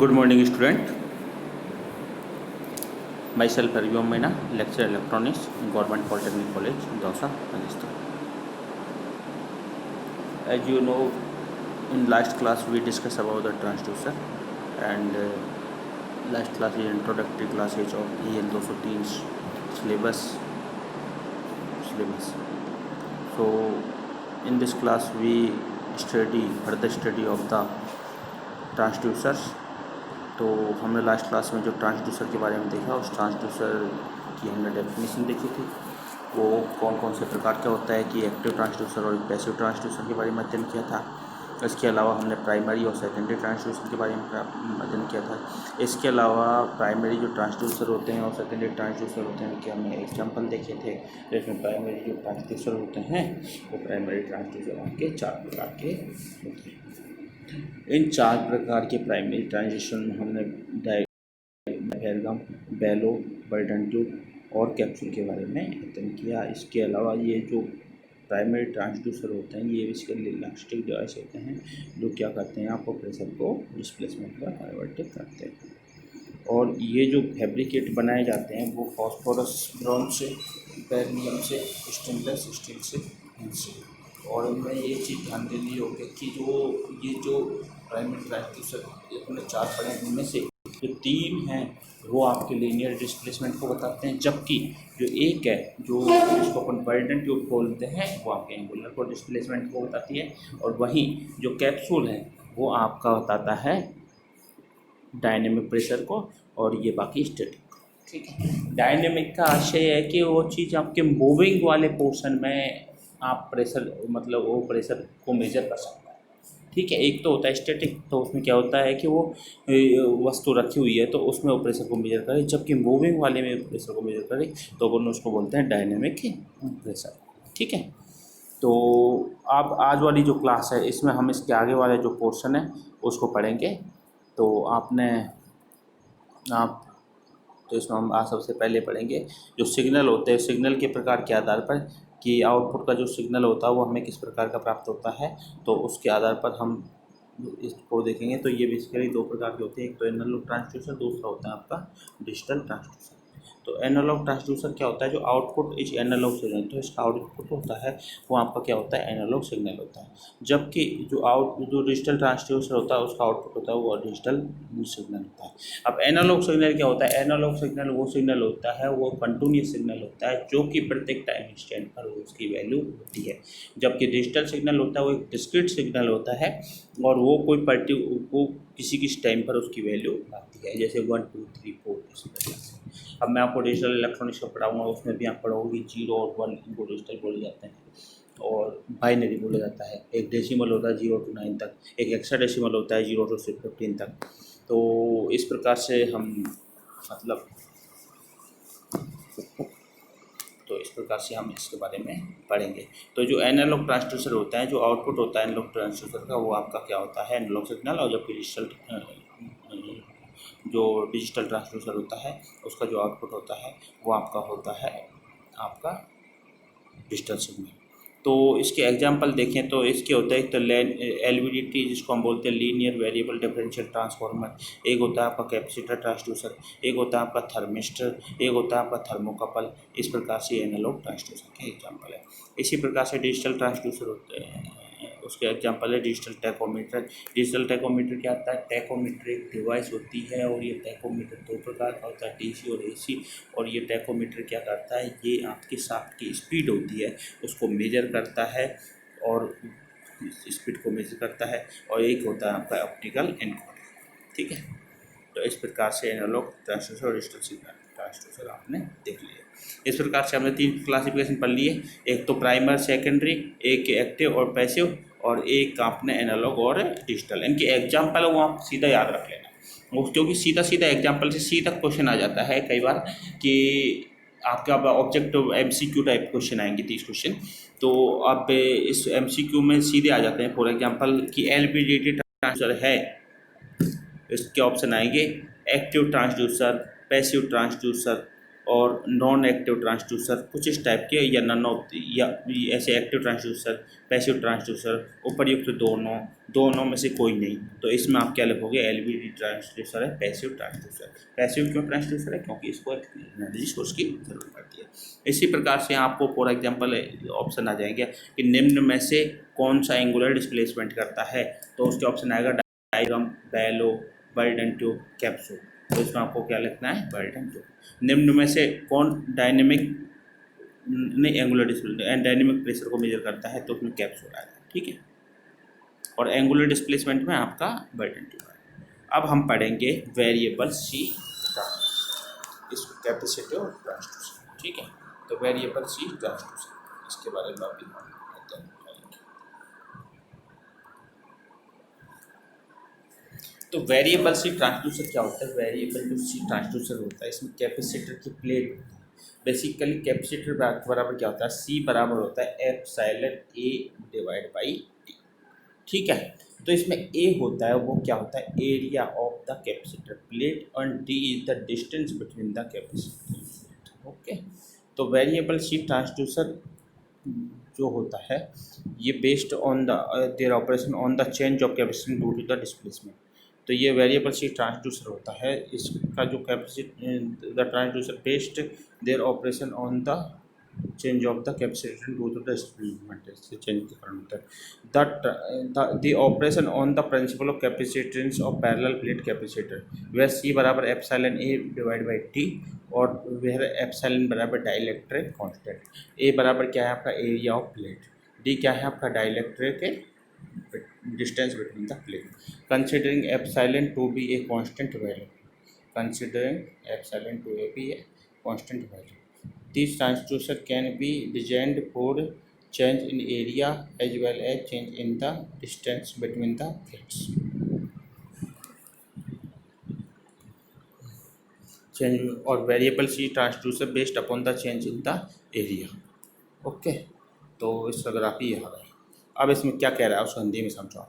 Good morning, student. Myself Arviom Meena, lecturer electronics, Government Polytechnic College, Dausa, Rajasthan. As you know, in last class we discussed about the transducer, and last class is introductory classes of EL 203 syllabus. So in this class we further study of the transducers. तो हमने last class में जो transducer के बारे में देखा, उस transducer की हमने डेफिनेशन देखी थी। वो कौन कौन से प्रकार का होता है कि एक्टिव ट्रांसड्यूसर और पैसिव ट्रांसड्यूसर के बारे में अध्ययन किया था। इसके अलावा हमने प्राइमरी और सेकेंडरी ट्रांसड्यूसर के बारे में अध्ययन किया था। इसके अलावा प्राइमरी जो ट्रांसड्यूसर होते हैं और सेकेंडरी ट्रांसड्यूसर होते हैं उनके हमने एग्जाम्पल देखे थे। जिसमें प्राइमरी जो ट्रांसड्यूसर होते हैं वो प्राइमरी ट्रांसड्यूसर के 4 प्रकार के होते हैं। इन 4 प्रकार के प्राइमरी ट्रांजिशन में हमने डायग्राम, बेलो, बर्टन ट्यूब और कैप्सूल के बारे में अध्ययन किया। इसके अलावा ये जो प्राइमरी ट्रांसड्यूसर होते हैं ये बेसिकली इलास्टिक डिवाइस होते हैं जो क्या करते हैं, आपको प्रेशर को डिस्प्लेसमेंट पर कन्वर्ट करते हैं। और ये जो फैब्रिकेट बनाए जाते हैं वो फॉस्फोरस ब्रॉन्ज से, बेरिलियम से, स्टेनलेस स्टील से। और इनमें ये चीज़ ध्यान देनी होगी कि ये जो प्राइमरी ट्रांसड्यूसर अपने 4 पड़े हैं, उनमें से जो 3 हैं वो आपके लीनियर डिस्प्लेसमेंट को बताते हैं, जबकि जो एक है जो जिसको अपन बर्टन ट्यूब बोलते हैं वो आपके एंगुलर को डिस्प्लेसमेंट को बताती है। और वहीं जो कैप्सूल है वो आपका बताता है डायनेमिक प्रेशर को, और ये बाकी स्टैटिक। ठीक है, डायनेमिक का आशय है कि वो चीज़ आपके मूविंग वाले पोर्शन में आप प्रेशर वो प्रेशर को मेजर कर सकता है। ठीक है, एक तो होता है स्टैटिक, तो उसमें क्या होता है कि वो वस्तु रखी हुई है तो उसमें वो प्रेशर को मेजर करे, जबकि मूविंग वाले में प्रेशर को मेजर करे तो अपन उसको बोलते हैं डायनेमिक प्रेशर। ठीक है, तो अब आज वाली जो क्लास है इसमें हम इसके आगे वाले जो पोर्शन है उसको पढ़ेंगे। तो इसमें हम आज सबसे पहले पढ़ेंगे जो सिग्नल होते हैं, सिग्नल के प्रकार के आधार पर कि आउटपुट का जो सिग्नल होता है वो हमें किस प्रकार का प्राप्त होता है, तो उसके आधार पर हम इसको देखेंगे। तो ये बेसिकली 2 प्रकार के होते हैं, एक तो एनालॉग ट्रांसड्यूसर, दूसरा होता है आपका डिजिटल ट्रांसड्यूसर। तो एनालॉग ट्रांसड्यूसर क्या होता है, जो आउटपुट इज एनालॉग सिग्नल, तो इसका आउटपुट होता है वो आपका क्या होता है, एनालॉग सिग्नल होता है। जबकि जो डिजिटल ट्रांसड्यूसर होता है उसका आउटपुट होता है वो डिजिटल सिग्नल होता है। अब एनालॉग सिग्नल क्या होता है, एनालॉग सिग्नल वो सिग्नल होता है, वो कंटिन्यूस सिग्नल होता है जो कि प्रत्येक टाइम इंस्टेंट पर उसकी वैल्यू होती है। जबकि डिजिटल सिग्नल होता है वो एक डिस्क्रीट सिग्नल होता है और वो वो किसी किसी टाइम पर उसकी वैल्यू आती है, जैसे 1 2 3 4 इस प्रकार से। अब मैं आपको डिजिटल इलेक्ट्रॉनिक्स का पढ़ाऊँगा, उसमें भी आप पढ़ोगे 0 और 1 इनको डिजिटल बोले जाते हैं और बाइनरी बोला जाता है। एक डेसिमल होता है 0 to 9 तक, एक हेक्साडेसिमल होता है 0 to 15 तक। तो इस प्रकार से हम हम इसके बारे में पढ़ेंगे। तो जो एनालॉग ट्रांसड्यूसर होता है, जो आउटपुट होता है एनालॉग ट्रांसड्यूसर का, वो आपका क्या होता है, एनालॉग सिग्नल। और जबकि जो डिजिटल ट्रांसड्यूसर होता है उसका जो आउटपुट होता है वो आपका होता है डिजिटल सिग्नल। तो इसके एग्जांपल देखें तो इसके होता है एक तो LVDT जिसको हम बोलते हैं लीनियर वेरिएबल डिफरेंशियल ट्रांसफार्मर, एक होता है आपका कैपेसिटर ट्रांसड्यूसर, एक होता है आपका थर्मिस्टर, एक होता है आपका थर्मोकपल। इस प्रकार से एनालॉग ट्रांसड्यूसर के एग्जांपल है। इसी प्रकार से डिजिटल ट्रांसड्यूसर होते हैं, उसके एग्जांपल है डिजिटल टैकोमीटर। डिजिटल टैकोमीटर क्या होता है, टैकोमीटर एक डिवाइस होती है और ये टैकोमीटर 2 प्रकार का होता है, DC और AC। और ये टैकोमीटर क्या करता है, ये आपके शाफ्ट की स्पीड होती है उसको मेजर करता है और स्पीड को मेजर करता है। और एक होता है आपका ऑप्टिकल एनकोडर। ठीक है, तो इस प्रकार से एनालॉग ट्रांसड्यूसर और डिजिटल सिग्नल ट्रांसड्यूसर आपने देख लिया। इस प्रकार से हमने 3 क्लासिफिकेशन पढ़ लिए, एक तो प्राइमर सेकेंडरी, एक एक्टिव और पैसिव, और एक आपने एनालॉग और डिजिटल। इनके एग्जाम्पल वो आप सीधा याद रख लेना, क्योंकि सीधा एग्जाम्पल से सीधा क्वेश्चन आ जाता है कई बार कि आपका ऑब्जेक्टिव MCQ टाइप क्वेश्चन आएंगे 30 क्वेश्चन। तो आप इस MCQ में सीधे आ जाते हैं। फॉर एग्जांपल कि LVDT ट्रांसड्यूसर है, इसके ऑप्शन आएंगे एक्टिव ट्रांसड्यूसर, पैसिव ट्रांसड्यूसर, और नॉन एक्टिव ट्रांसड्यूसर कुछ इस टाइप के, या नन ऑफ या ऐसे एक्टिव ट्रांसड्यूसर, पैसिव ट्रांसड्यूसर, उपर्युक्त दोनों, दोनों में से कोई नहीं। तो इसमें आप क्या लिखोगे, एलवीडी ट्रांसड्यूसर है पैसिव ट्रांसड्यूसर। पैसिव क्यों ट्रांसड्यूसर है, क्योंकि इसको एनर्जी सोर्स की जरूरत पड़ती है। इसी प्रकार से आपको फॉर एग्जांपल ऑप्शन आ जाएंगे कि निम्न में से कौन सा एंगुलर डिस्प्लेसमेंट करता है, तो उसके ऑप्शन आएगा diagram, Balor, burden tube, capsule. तो इसमें आपको क्या लिखना है, बर्डन ट्यूब। निम्न में से कौन डायनेमिक नहीं एंगुलर डिस्प्लेसमेंट डायनेमिक प्रेशर को मेजर करता है, तो उसमें कैप्सूल आएगा, ठीक है। और एंगुलर डिस्प्लेसमेंट में आपका बर्डन ट्यूब आएगा। अब हम पढ़ेंगे वेरिएबल सी इसको कैपेसिटी और ट्रांसड्यूसर, ठीक है। तो वेरिएबल सी ट्रांसड्यूसर, इसके बारे में अभी हम तो वेरिएबल सी ट्रांसड्यूसर क्या होता है। वेरिएबल जो सी ट्रांसड्यूसर होता है, इसमें कैपेसिटर की प्लेट होती है। बेसिकली कैपेसिटर बराबर क्या होता है, सी बराबर होता है epsilon a divide by D, ठीक है। तो इसमें ए होता है वो क्या होता है, area of the capacitor plate, और D is the distance between the capacitor, okay. तो वेरिएबल सी ट्रांसड्यूसर जो होता है ये based on the their operation on the change of capacity due to the displacement. तो ये वेरिएबल सी ट्रांसड्यूसर होता है, इसका जो capacity the transducer based their operation on the change of the capacitor due to the displacement, इससे change के कारण होता है। The operation on the principle of capacitance of parallel plate capacitor, वह सी बराबर epsilon a divide by T, और वह epsilon बराबर डाइलेक्ट्रिक कांस्टेंट। ए बराबर क्या है आपका एरिया ऑफ प्लेट, डी क्या है आपका dielectric distance between the plate. Considering epsilon to be a constant value, considering epsilon to be a constant value, this transducer can be designed for change in area as well as change in the distance between the plates. Change or variable C transducer based upon the change in the area. Okay, तो इसका graph ही यहाँ है। अब इसमें क्या कह रहा है उसको हिंदी में समझाओ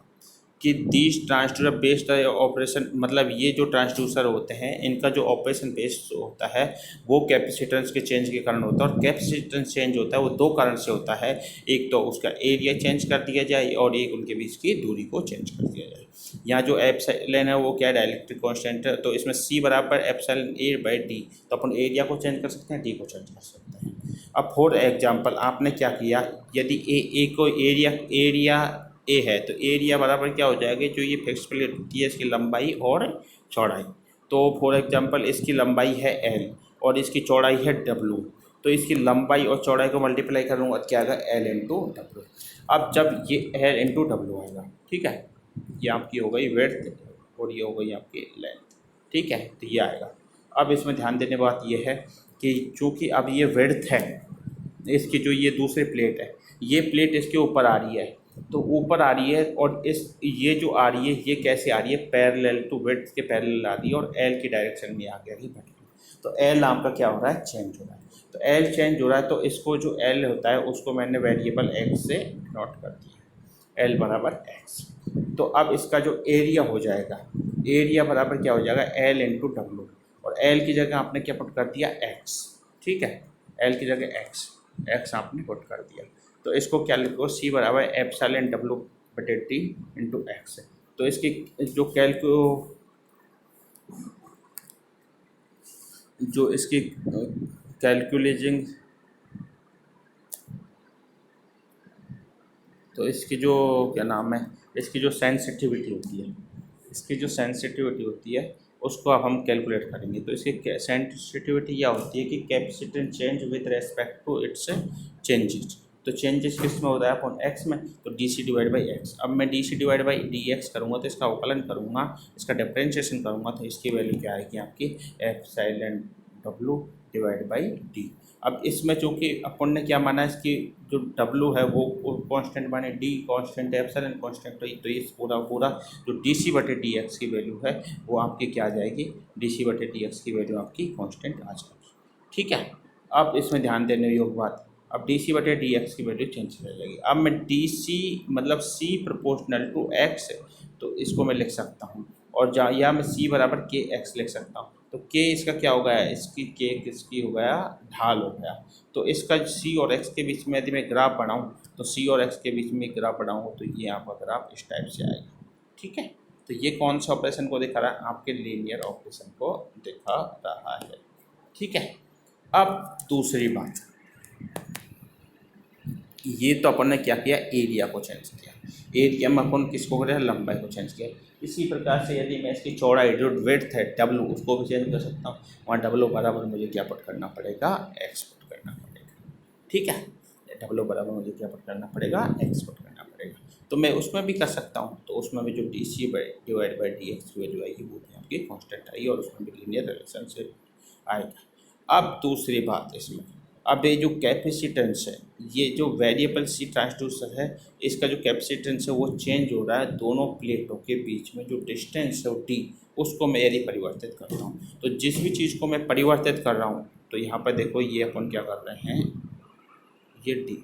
कि दिस ट्रांसड्यूसर बेस्ड ऑपरेशन, मतलब ये जो ट्रांसड्यूसर होते हैं इनका जो ऑपरेशन बेस्ड होता है वो कैपेसिटेंस के चेंज के कारण होता है। और कैपेसिटेंस चेंज होता है वो दो कारण से होता है, एक तो उसका एरिया चेंज कर दिया जाए और एक उनके बीच की दूरी को चेंज कर दिया जाए। यहाँ जो एप्सिलॉन है वो क्या है, डाइलेक्ट्रिक कांस्टेंट है, तो इसमें सी बराबर एप्सिलॉन ए बाई डी, तो अपन एरिया को चेंज कर सकते हैं, डी को चेंज कर सकते हैं। अब फॉर एग्जाम्पल आपने क्या किया, यदि ए को एरिया ए है तो एरिया बराबर क्या हो जाएगा, जो ये फिक्स प्लेट होती है इसकी लंबाई और चौड़ाई। तो फॉर एग्जांपल इसकी लंबाई है एल और इसकी चौड़ाई है डब्लू, तो इसकी लंबाई और चौड़ाई को मल्टीप्लाई करूँगा क्या आएगा, एल इंटू डब्लू। अब जब ये एल इंटू डब्लू आएगा, ठीक है, ये आपकी हो गई विड्थ और ये हो गई आपकी लेंथ, ठीक है, तो ये आएगा। अब इसमें ध्यान देने बात ये है कि चूँकि अब ये विड्थ है इसकी, जो ये दूसरी प्लेट है, ये प्लेट इसके ऊपर आ रही है, तो ऊपर आ रही है, और इस ये जो आ रही है ये कैसे आ रही है, पैरेलल टू विड्थ के पैरेलल आ रही है और एल की डायरेक्शन में आगे आगे बढ़ रही है। तो एल नाम का क्या हो रहा है, चेंज हो रहा है। तो एल चेंज हो रहा है, तो इसको जो एल होता है उसको मैंने वेरिएबल एक्स से नोट कर दिया, एल बराबर एक्स। तो अब इसका जो एरिया हो जाएगा, एरिया बराबर क्या हो जाएगा, एल इंटू डब्लू, और एल की जगह आपने क्या पुट कर दिया, एक्स, ठीक है, एल की जगह एक्स आपने पुट कर दिया। तो इसको क्या लिखो, सी बराबर एप्सिलॉन डब्लू बटे टी इंटू एक्स है। तो इसकी जो इसकी कैलकुलेटिंग, तो इसकी जो क्या नाम है, इसकी जो सेंसिटिविटी होती है, इसकी जो सेंसिटिविटी होती है उसको अब हम कैलकुलेट करेंगे। तो इसकी सेंसिटिविटी क्या होती है कि capacitance change with respect to its changes. तो चेंजेस किस में होता है, अपॉन एक्स में, तो d C divide by x. अब मैं d C divide by D x करूँगा तो इसका अवकलन करूँगा, इसका डिफरेंशिएशन करूँगा, तो इसकी वैल्यू क्या आएगी आपकी, epsilon W divide by D. अब इसमें चूँकि अपन ने क्या माना, इसकी जो डब्लू है वो कांस्टेंट माने, डी कांस्टेंट है, एप्सिलॉन कांस्टेंट, तो ये पूरा जो डी सी बटे डी एक्स की वैल्यू है वो आपकी क्या आ जाएगी, डी सी बटे डी एक्स की वैल्यू आपकी कांस्टेंट आ जाएगी, ठीक है। अब इसमें ध्यान देने योग्य बात, अब डी सी बटे डी एक्स की वैल्यू चेंज हो जाएगी। अब मैं डी सी मतलब सी प्रोपोर्शनल टू एक्स है, तो इसको मैं लिख सकता हूँ, और या मैं सी बराबर के एक्स लिख सकता हूँ। तो के इसका क्या हो गया, इसकी के किसकी हो गया, ढाल हो गया। तो इसका सी और एक्स के बीच में यदि मैं ग्राफ बनाऊँ तो सी और एक्स के बीच में ग्राफ बनाऊँ तो ये आपका ग्राफ इस टाइप से आएगा। ठीक है, तो ये कौन सा ऑपरेशन को दिखा रहा है, आपके लीनियर ऑपरेशन को दिखा रहा है। ठीक है, अब दूसरी बात, ये तो अपन ने क्या किया, एरिया को चेंज किया। एरिया में अपन किसको कर रहे हैं, लंबाई को चेंज किया। इसी प्रकार से यदि मैं इसकी चौड़ाई जो विड्थ है डब्लू उसको भी चेंज कर सकता हूँ। वहाँ डब्लू बराबर मुझे क्या पुट करना पड़ेगा, एक्स पुट करना पड़ेगा। ठीक है, डब्लू बराबर मुझे क्या पुट करना पड़ेगा, एक्स पुट करना पड़ेगा। तो मैं उसमें भी कर सकता हूँ, तो उसमें भी जो d C divide by D x की वैल्यू आएगी वो भी आपकी कॉन्स्टेंट आई और उसमें भी लीनियर रिलेशनशिप आएगा। अब दूसरी बात इसमें, अब ये जो कैपेसिटेंस है, ये जो वेरिएबल सी ट्रांसड्यूसर है, इसका जो कैपेसिटेंस है वो चेंज हो रहा है दोनों प्लेटों के बीच में जो डिस्टेंस है वो डी, उसको मैं यदि परिवर्तित करता हूँ तो जिस भी चीज़ को मैं परिवर्तित कर रहा हूँ तो यहाँ पर देखो ये अपन क्या कर रहे हैं, ये डी,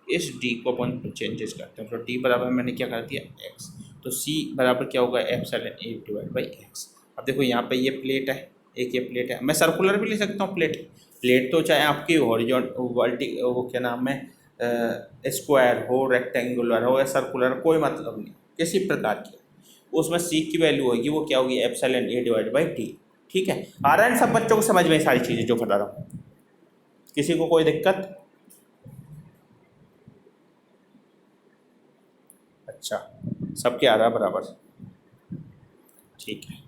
इस डी को अपन चेंजेस करते हैं। तो डी बराबर मैंने क्या कर दिया, एक्स, तो सी बराबर क्या होगा, epsilon a divide by x. अब देखो यहाँ पे ये प्लेट है, एक ये प्लेट है, मैं सर्कुलर भी ले सकता हूँ प्लेट। प्लेट तो चाहे आपकी हॉरिजॉन्टल वो क्या नाम है, स्क्वायर हो, रेक्टेंगुलर हो या सर्कुलर, कोई मतलब नहीं, किसी प्रकार की, उसमें सी की वैल्यू होगी वो क्या होगी, epsilon a divide by D. ठीक है, आ रहा है सब बच्चों को समझ में सारी चीज़ें जो बता रहा हूँ, किसी को कोई दिक्कत? अच्छा, सबके आ रहा बराबर, ठीक है।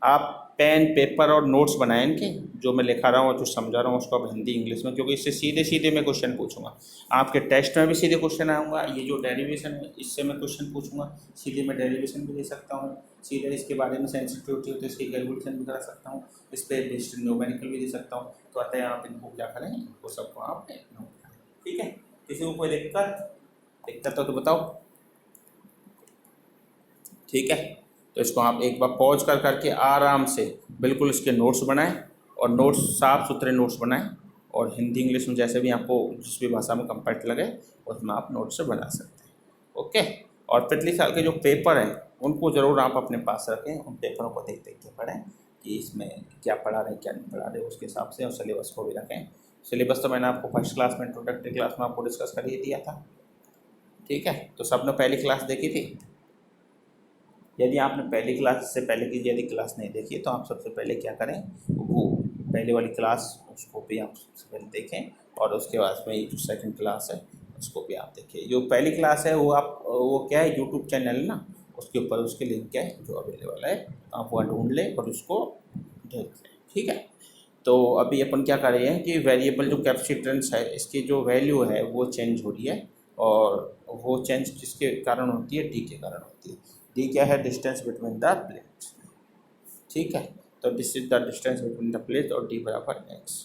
आप पेन पेपर और नोट्स बनाएं इनके, जो मैं लिखा रहा हूँ जो समझा रहा हूँ उसको आप हिंदी इंग्लिश में, क्योंकि इससे सीधे सीधे मैं क्वेश्चन पूछूंगा आपके टेस्ट में भी, सीधे क्वेश्चन आऊँगा। ये जो डेरिवेशन है इससे मैं क्वेश्चन पूछूंगा, सीधे मैं डेरिवेशन भी दे सकता हूँ, सीधे इसके बारे में सेंसिटिविटी होती है इसकी कैलकुलेशन भी करा सकता हूँ, इस पर बेस्ड न्यूमेरिकल भी दे सकता हूँ। तो अतः आप इनको क्या करें, इनको सबको आप नोट करें। ठीक है, किसी को कोई दिक्कत दिक्कत हो तो बताओ। ठीक है, तो इसको आप एक बार पॉज कर करके आराम से बिल्कुल इसके नोट्स बनाएं, और नोट्स साफ सुथरे नोट्स बनाएं, और हिंदी इंग्लिश में जैसे भी आपको जिस भी भाषा में कंफर्ट लगे उसमें आप नोट्स से बना सकते हैं। ओके, और पिछले साल के जो पेपर हैं उनको ज़रूर आप अपने पास रखें, उन पेपरों को देख देख के पढ़ें कि इसमें क्या पढ़ा रहे क्या नहीं पढ़ा रहे, उसके हिसाब से, और सिलेबस को भी रखें। सिलेबस तो मैंने आपको फर्स्ट क्लास में, इंट्रोडक्टरी क्लास में आपको डिस्कस कर ही दिया था। ठीक है, तो सबने पहली क्लास देखी थी? यदि आपने पहली क्लास से पहले की यदि क्लास नहीं देखी तो आप सबसे पहले क्या करें, वो पहले वाली क्लास उसको भी आप सबसे पहले देखें, और उसके बाद में ये जो सेकंड क्लास है उसको भी आप देखिए। जो पहली क्लास है वो आप वो क्या है, यूट्यूब चैनल है ना, उसके ऊपर उसके लिंक क्या है जो अवेलेबल है, आप वहाँ ढूंढ लें और उसको देख लें। ठीक है, तो अभी अपन क्या कर रहे हैं कि वेरिएबल जो कैपेसिटेंस है इसकी जो वैल्यू है वो चेंज हो रही है, और वो चेंज किसके कारण होती है, डी के कारण होती है। डी क्या है, डिस्टेंस बिटवीन द प्लेट। ठीक है, तो this is the distance between the plate, और डी बराबर एक्स।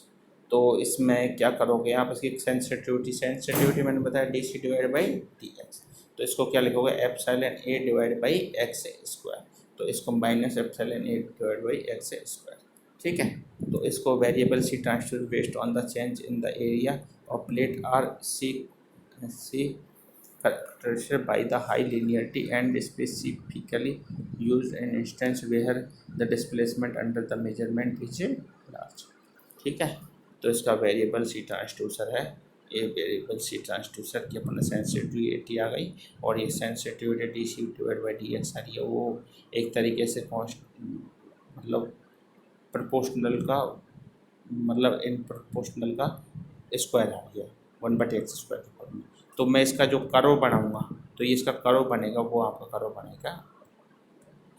तो इसमें क्या करोगे आप, इसकी सेंसिटिविटी मैंने बताया d C divide by D x, तो इसको क्या लिखोगे, epsilon a divide by x square, तो इसको minus epsilon a divide by x square. ठीक है, तो इसको variable c transfer based on the change in the area of plate are c characterized by the high linearity and specifically used in instance where the displacement under the measurement is large। ठीक है, तो इसका variable सी transducer है, ये variable सी transducer की अपने sensitivity आ गई, और ये sensitivity D C divide by D X आ रही है, वो एक तरीके से मतलब प्रोपोर्शनल का, मतलब इन प्रोपोर्शनल का स्क्वायर आ रही है, 1/x स्क्वायर के फॉर्म में। तो मैं इसका जो कर्व बनाऊंगा तो ये इसका कर्व बनेगा, वो आपका कर्व बनेगा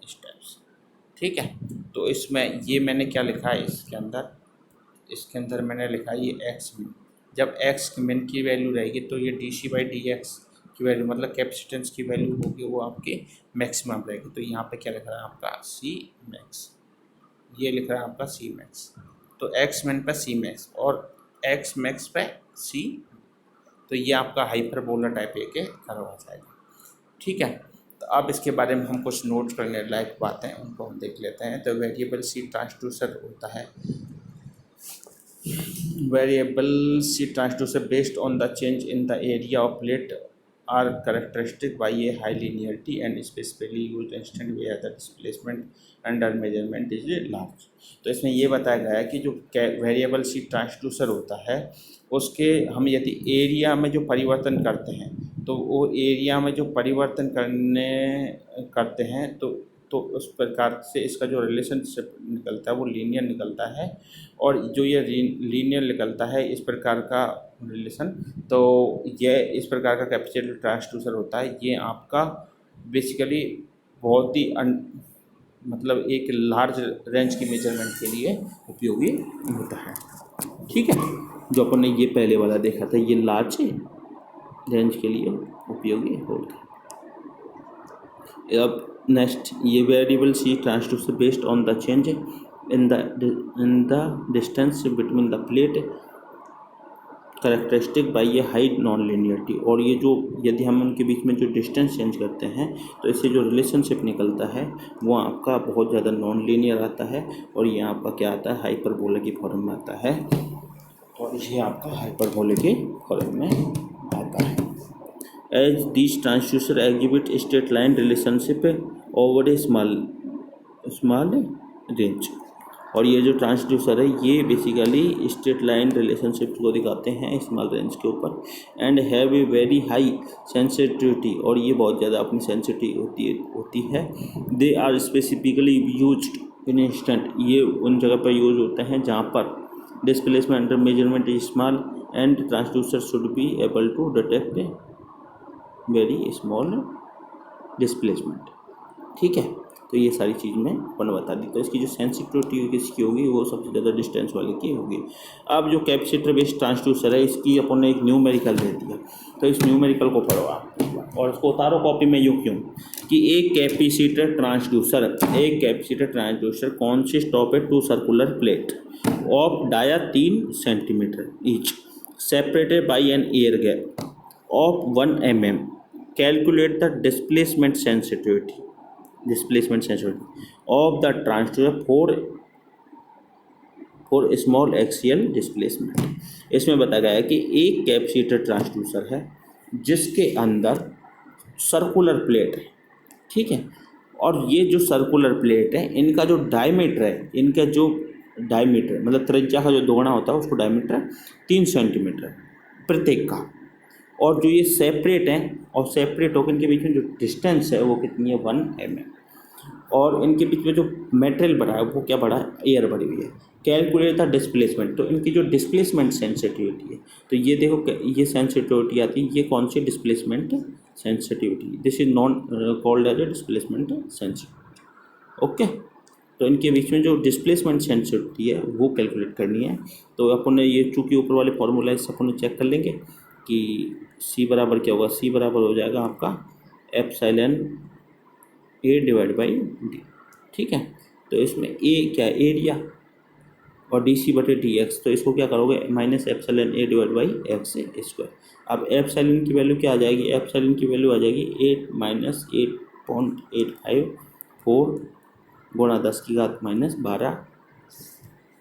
इस टाइप से। ठीक है, तो इसमें ये मैंने क्या लिखा है इसके अंदर मैंने लिखा है ये एक्स मिन। जब एक्स मिन की वैल्यू रहेगी तो ये d c by D x की वैल्यू, मतलब कैपेसिटेंस की वैल्यू होगी वो आपकी मैक्सिमम रहेगी। तो यहाँ पे क्या लिख रहा है आपका सी मैक्स, ये लिख रहा है आपका सी मैक्स, तो एक्स मिन पे सी मैक्स और एक्स मैक्स पे सी, तो ये आपका हाइपरबोला टाइप के कर्व आ जाएगा। ठीक है, तो अब इसके बारे में हम कुछ नोट करने लायक बातें उनको हम देख लेते हैं। तो वेरिएबल सी ट्रांसड्यूसर होता है, variable C transducer based on the change in the area of plate are characteristic by a high linearity and specifically use instant way the displacement under measurement is large. तो इसमें ये बताया गया है कि जो वेरिएबल सी ट्रांसड्यूसर होता है उसके हम यदि एरिया में जो परिवर्तन करते हैं तो वो एरिया में जो परिवर्तन करते हैं तो उस प्रकार से इसका जो रिलेशनशिप निकलता है वो लीनियर निकलता है। और जो ये लीनियर निकलता है इस प्रकार का रिलेशन, तो ये इस प्रकार का कैपेसिटर ट्रांसड्यूसर होता है। ये आपका बेसिकली बहुत ही मतलब एक लार्ज रेंज की मेजरमेंट के लिए उपयोगी होता है। ठीक है, जो अपन ने ये पहले वाला देखा था ये लार्ज रेंज के लिए उपयोगी होता है। अब नेक्स्ट, ये variable C transducer based on the change in the distance between the plate characteristic by ये हाई नॉन लीनियरिटी। और ये जो यदि हम उनके बीच में जो डिस्टेंस चेंज करते हैं तो इससे जो रिलेशनशिप निकलता है वो आपका बहुत ज़्यादा नॉन लीनियर आता है और ये आपका क्या आता है, हाइपरबोला की फॉर्म में आता है। और ये आपका हाइपरबोला के फॉर्म में आता है। As this transducer exhibit straight line relationship over a small range. और ये जो ट्रांसड्यूसर है ये बेसिकली स्ट्रेट लाइन रिलेशनशिप को दिखाते हैं स्मॉल रेंज के ऊपर। And have a very high sensitivity, और ये बहुत ज़्यादा अपनी सेंसिटिव होती है। They are specifically used in instant, ये उन जगह पर यूज होते हैं जहाँ पर displacement under measurement is small and transducer should be able to detect very small displacement. ठीक है, तो ये सारी चीज़ मैं अपन बता दी। तो इसकी जो सेंसिटिविटी किसकी होगी वो सबसे ज़्यादा डिस्टेंस वाले की होगी। अब जो कैपेसिटर बेस्ड ट्रांसड्यूसर है इसकी अपन ने एक न्यूमेरिकल दे दिया, तो इस न्यूमेरिकल को पढ़ो आप और उसको उतारो कॉपी में। यूँ क्यों कि एक capacitor transducer consist of a two circular plate of dia 3 centimetre each separated by an air gap of 1 mm। Calculate the displacement sensitivity of the transducer for small axial displacement। इसमें बताया गया है कि एक कैपेसिटर ट्रांसड्यूसर है जिसके अंदर circular plate है। ठीक है, और ये जो सर्कुलर प्लेट है इनका जो डायमीटर मतलब त्रिज्या का जो दोगुना होता है उसको डायमीटर 3 सेंटीमीटर प्रत्येक का। और जो ये सेपरेट हैं और सेपरेट होकर इनके बीच में जो डिस्टेंस है वो कितनी है 1 mm। और इनके बीच में जो मटेरियल बढ़ा है वो क्या बढ़ा है, एयर बढ़ी हुई है। कैलकुलेट द डिस्प्लेसमेंट, तो इनकी जो डिस्प्लेसमेंट सेंसिटिविटी है, तो ये देखो ये सेंसिटिविटी आती है, ये कौन सी displacement sensitivity, this is non called as a displacement sensitivity. Okay, तो इनके बीच में जो डिस्प्लेसमेंट सेंसिटिविटी है वो कैलकुलेट करनी है। तो अपन ने ये चूँकि ऊपर वाले फॉर्मूला से अपन चेक कर लेंगे कि सी बराबर क्या होगा। सी बराबर हो जाएगा आपका epsilon a divide by D. ठीक है, तो इसमें ए क्या है, एरिया, और डी सी बटे डी एक्स, तो इसको क्या करोगे minus epsilon a divide by x square. अब एप्सिलॉन की वैल्यू क्या आ जाएगी, एप्सिलॉन की वैल्यू आ जाएगी 8 माइनस 8.854 गुणा 10 की घात माइनस 12,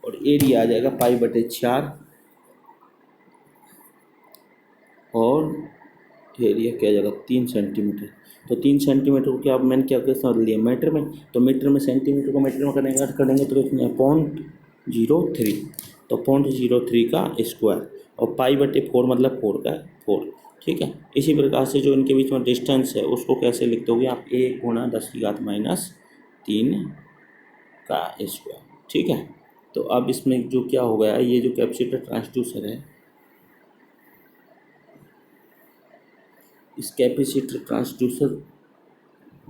और एरिया आ जाएगा पाई बटे 4, और एरिया क्या आ जाएगा 3 सेंटीमीटर। तो 3 सेंटीमीटर को क्या अब मैंने क्या समझ लिया मीटर में, तो मीटर में सेंटीमीटर को मीटर में करेंगे तो कितने 0.03, तो 0.03 का स्क्वायर, और पाई बटे 4 मतलब 4 का 4। ठीक है, इसी प्रकार से जो इनके बीच में डिस्टेंस है उसको कैसे लिख दोगे आप, 1 गुणा 10 की घात माइनस 3 का स्क्वायर। ठीक है, तो अब इसमें जो क्या हो गया, ये जो कैपेसिटर ट्रांसड्यूसर है, इस कैपेसिटर ट्रांसड्यूसर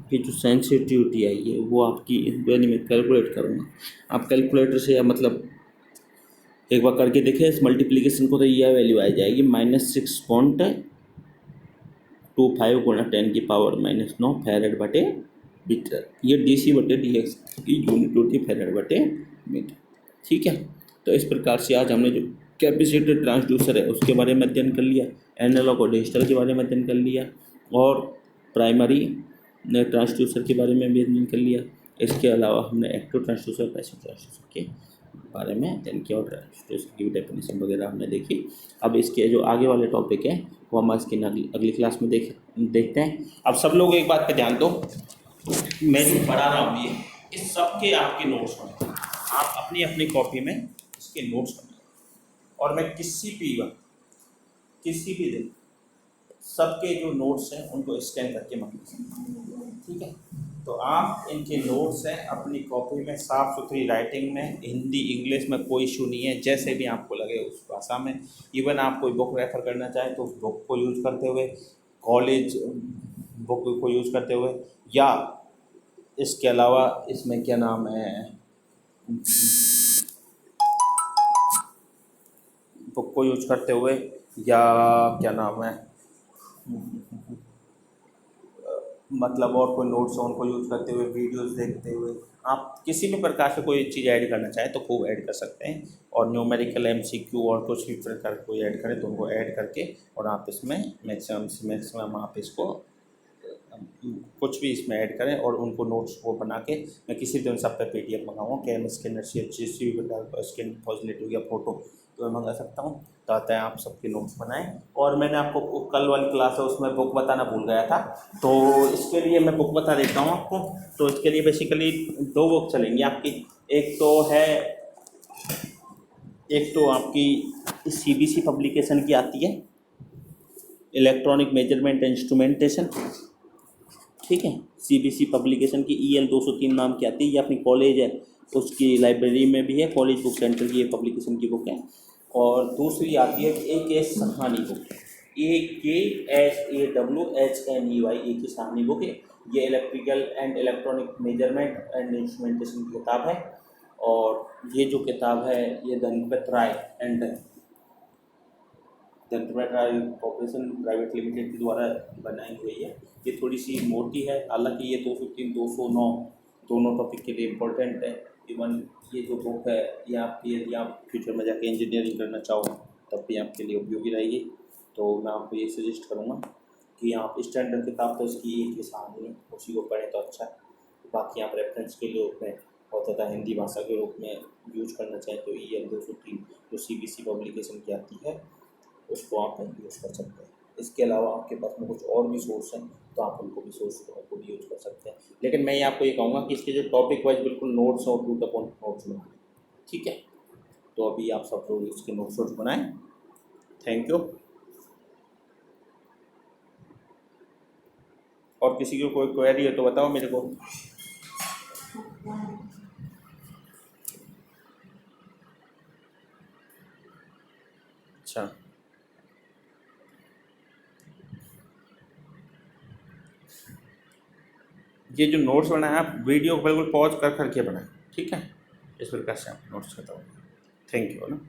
की जो सेंसिटिविटी आई है वो आपकी वैल्यू में कैलकुलेट करूँगा। आप कैलकुलेटर से मतलब एक बार करके देखें इस मल्टीप्लिकेशन को, तो यह वैल्यू आ जाएगी -6.25 गुणा 10 की पावर -9 फैरेड बटे मीटर। ये DC बटे DX की यूनिट होती है फैरेड बटे मीटर। ठीक है, तो इस प्रकार से आज हमने जो कैपेसिटर ट्रांसड्यूसर है उसके बारे में अध्ययन कर लिया, एनालॉग और डिजिटल के बारे में अध्ययन कर लिया, और प्राइमरी ट्रांसड्यूसर के बारे में भी अध्ययन कर लिया। इसके अलावा हमने एक्टिव ट्रांसड्यूसर पैसिव ट्रांसड्यूसर के बारे में देन किया और तो इसकी डेफिनेशन वगैरह हमने देखी। अब इसके जो आगे वाले टॉपिक है वो हम इसकी अगली क्लास में देखते हैं। अब सब लोग एक बात पे ध्यान दो, मैं जो पढ़ा रहा हूँ ये इस सब के आपके नोट्स बनाए, आप अपनी अपनी कॉपी में इसके नोट्स बनाए और मैं किसी भी दिन सबके जो नोट्स हैं उनको स्कैन करके मंगा, ठीक है। तो आप इनके नोट्स हैं अपनी कॉपी में साफ़ सुथरी राइटिंग में, हिंदी इंग्लिश में कोई इशू नहीं है, जैसे भी आपको लगे उस भाषा में। इवन आप कोई बुक रेफ़र करना चाहें तो बुक को यूज़ करते हुए, कॉलेज बुक को यूज़ करते हुए, या इसके अलावा इसमें क्या नाम है, बुक को यूज़ करते हुए, या क्या नाम है, मतलब और कोई नोट्स उनको यूज़ करते हुए, वीडियोस देखते हुए, आप किसी भी प्रकार से कोई चीज़ ऐड करना चाहें तो खूब ऐड कर सकते हैं। और न्यूमेरिकल MCQ और कुछ भी प्रकार कोई ऐड करें तो उनको ऐड करके और आप इसमें मैक्सिमम से मैक्सिमम आप इसको कुछ भी इसमें ऐड करें और उनको नोट्स वो बना के मैं किसी दिन सब पे PDF मंगाऊँगा, कैम स्कैनर से जिस भी प्रकार का स्कैन पॉजिटिव या फ़ोटो तो मैं मंगा सकता हूँ। तो आता है आप सबके नोट्स बनाएं। और मैंने आपको कल वाली क्लास है उसमें बुक बताना भूल गया था, तो इसके लिए मैं बुक बता देता हूँ आपको। तो इसके लिए बेसिकली 2 बुक चलेंगी आपकी। एक तो आपकी CBC पब्लिकेशन की आती है, इलेक्ट्रॉनिक मेजरमेंट इंस्ट्रूमेंटेशन, ठीक है। CBC पब्लिकेशन की EL 203 नाम की आती है, ये अपनी कॉलेज है उसकी लाइब्रेरी में भी है, कॉलेज बुक सेंटर की ये पब्लिकेशन की बुक है। और दूसरी आती है AKS सहानी बुक, AKSAWHNEY की सहानी बुक है। ये electrical and electronic measurement and instrumentation की किताब है। और ये जो किताब है ये Dhanpat Rai and Dhanpat Rai corporation private limited के द्वारा बनाई हुई है। ये थोड़ी सी मोटी है, हालांकि ये 203 209 दोनों टॉपिक के लिए इम्पोर्टेंट है। इवन ये जो बुक है ये आपकी यदि आप फ्यूचर में जाके इंजीनियरिंग करना चाहो तब भी आपके लिए उपयोगी रहेगी। तो मैं आपको ये सजेस्ट करूँगा कि आप स्टैंडर्ड किताब तो इसकी एक ही सामने है, उसी को पढ़ें तो अच्छा है। बाकी आप रेफरेंस के रूप में और तथा हिंदी भाषा के रूप में यूज करना चाहें तो EL 203 जो CBC पब्लिकेशन की आती है उसको आप यूज़ कर सकते हैं। इसके अलावा आपके पास में कुछ और भी सोर्स हैं तो आप उनको भी सोर्स को भी यूज़ कर सकते हैं। लेकिन मैं आपको ये कहूँगा कि इसके जो टॉपिक वाइज बिल्कुल नोट्स और टू द पॉइंट नोट्स बनाएं, ठीक है। तो अभी आप सब लोग इसके नोट्स बनाएं। Thank you. और किसी को कोई क्वेरी है तो बताओ मेरे को। अच्छा, ये जो नोट्स बनाए आप वीडियो को बिल्कुल पॉज कर करके बनाएं, ठीक है। इस प्रकार से आप नोट्स बताओ। थैंक यू ना।